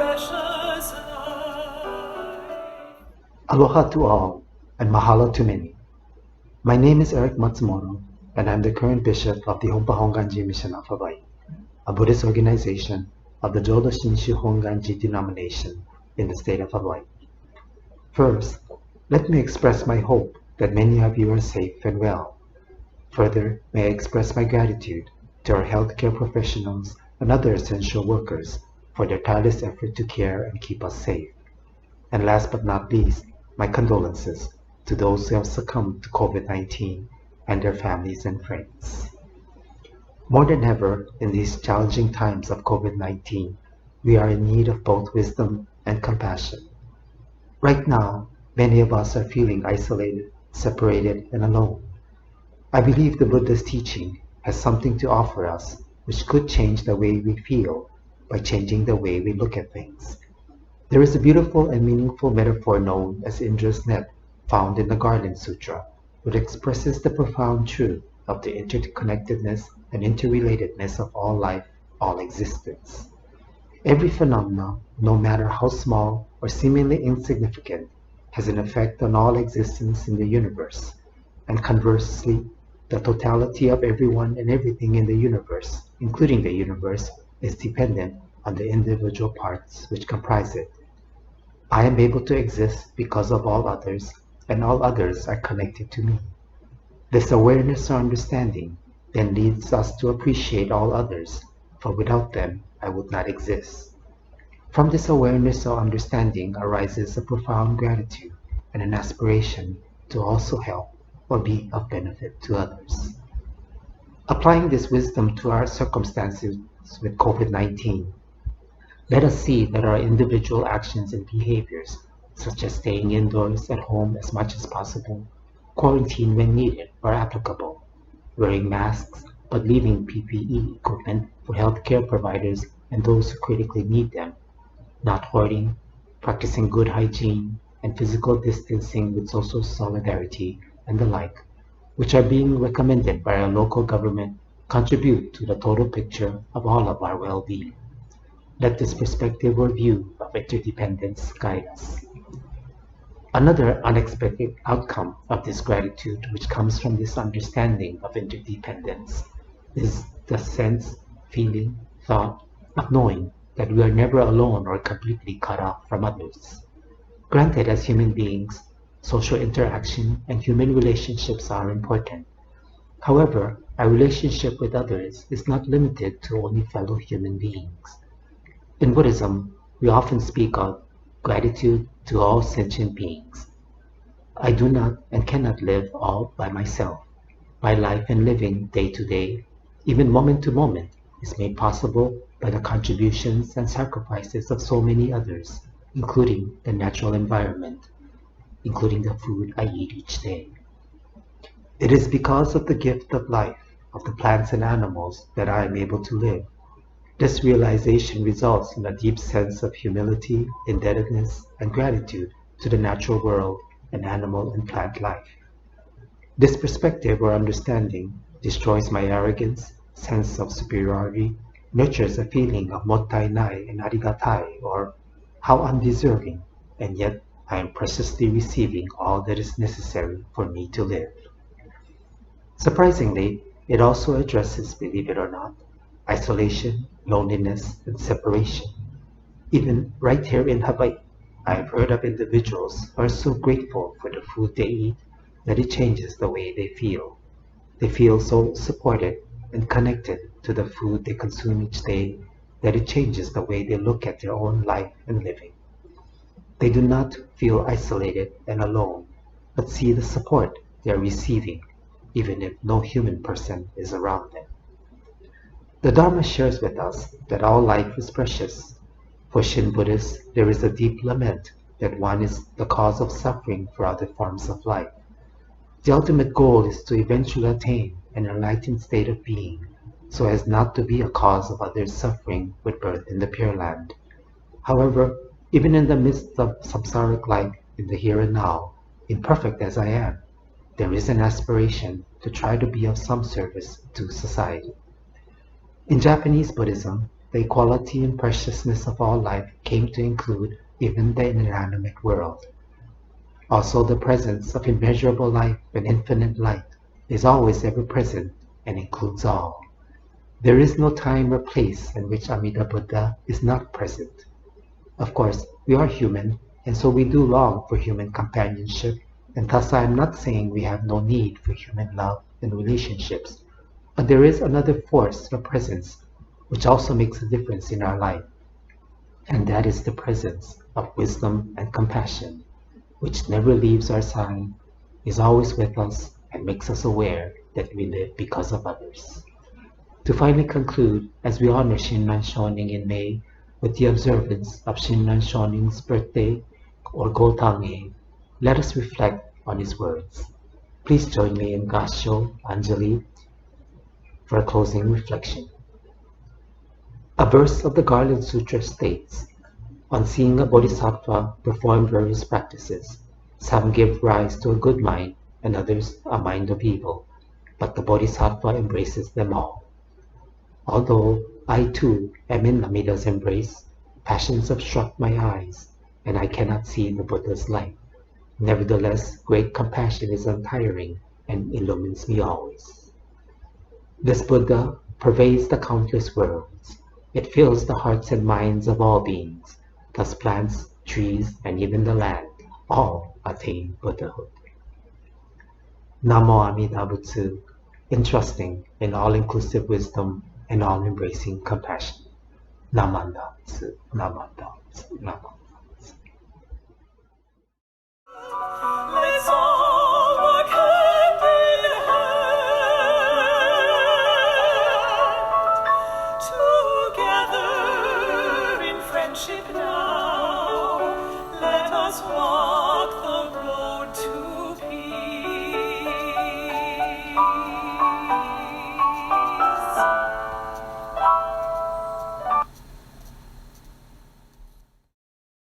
precious life. Aloha to all, and mahalo to many. My name is Eric Matsumoto, and I'm the current bishop of the Honpa Hongwanji Mission of Hawaii, a Buddhist organization of the Jodo Shinshu Hongwanji denomination in the state of Hawaii. First, let me express my hope that many of you are safe and well. Further, may I express my gratitude to our healthcare professionals and other essential workers for their tireless effort to care and keep us safe. And last but not least, my condolences to those who have succumbed to COVID-19 and their families and friends. More than ever, in these challenging times of COVID-19, we are in need of both wisdom and compassion. Right now, many of us are feeling isolated, separated, and alone. I believe the Buddha's teaching has something to offer us which could change the way we feel by changing the way we look at things. There is a beautiful and meaningful metaphor known as Indra's net found in the Garland Sutra, which expresses the profound truth of the interconnectedness and interrelatedness of all life, all existence. Every phenomenon, no matter how small or seemingly insignificant, has an effect on all existence in the universe, and conversely, the totality of everyone and everything in the universe, including the universe, is dependent on the individual parts which comprise it. I am able to exist because of all others, and all others are connected to me. This awareness or understanding then leads us to appreciate all others, for without them I would not exist. From this awareness or understanding arises a profound gratitude and an aspiration to also help or be of benefit to others. Applying this wisdom to our circumstances with COVID-19, let us see that our individual actions and behaviors, such as staying indoors at home as much as possible, quarantine when needed or applicable, wearing masks but leaving PPE equipment for healthcare providers and those who critically need them, not hoarding, practicing good hygiene, and physical distancing with social solidarity and the like, which are being recommended by our local government, contribute to the total picture of all of our well-being. Let this perspective or view of interdependence guide us. Another unexpected outcome of this gratitude, which comes from this understanding of interdependence, is the sense, feeling, thought of knowing that we are never alone or completely cut off from others. Granted, as human beings, social interaction and human relationships are important. However, our relationship with others is not limited to only fellow human beings. In Buddhism, we often speak of gratitude to all sentient beings. I do not and cannot live all by myself. My life and living day to day, even moment to moment, is made possible by the contributions and sacrifices of so many others, including the natural environment, including the food I eat each day. It is because of the gift of life, of the plants and animals, that I am able to live. This realization results in a deep sense of humility, indebtedness, and gratitude to the natural world and animal and plant life. This perspective or understanding destroys my arrogance, sense of superiority, nurtures a feeling of mottai nai and arigatai, or how undeserving, and yet I am preciously receiving all that is necessary for me to live. Surprisingly, it also addresses, believe it or not, isolation, loneliness, and separation. Even right here in Hawaii, I have heard of individuals who are so grateful for the food they eat that it changes the way they feel. They feel so supported and connected to the food they consume each day that it changes the way they look at their own life and living. They do not feel isolated and alone, but see the support they are receiving, even if no human person is around them. The Dharma shares with us that all life is precious. For Shin Buddhists, there is a deep lament that one is the cause of suffering for other forms of life. The ultimate goal is to eventually attain an enlightened state of being, so as not to be a cause of others' suffering with birth in the Pure Land. However, even in the midst of samsaric life in the here and now, imperfect as I am, there is an aspiration to try to be of some service to society. In Japanese Buddhism, the equality and preciousness of all life came to include even the inanimate world. Also, the presence of immeasurable life and infinite light is always ever present and includes all. There is no time or place in which Amida Buddha is not present. Of course, we are human, and so we do long for human companionship, and thus I am not saying we have no need for human love and relationships, but there is another force or presence which also makes a difference in our life, and that is the presence of wisdom and compassion, which never leaves our side, is always with us, and makes us aware that we live because of others. To finally conclude, as we honor Shinran Shonin in May with the observance of Shinran Shonin's birthday, or Gotange, let us reflect on his words. Please join me in Gasho Anjali for a closing reflection. A verse of the Garland Sutra states, on seeing a bodhisattva perform various practices, some give rise to a good mind and others a mind of evil, but the bodhisattva embraces them all. Although I too am in Amida's embrace, passions obstruct my eyes, and I cannot see the Buddha's light. Nevertheless, great compassion is untiring and illumines me always. This Buddha pervades the countless worlds. It fills the hearts and minds of all beings. Thus plants, trees, and even the land all attain Buddhahood. Namo Amida Butsu, entrusting in all-inclusive wisdom and all-embracing compassion. Namanda Butsu, Namanda Butsu, Namanda.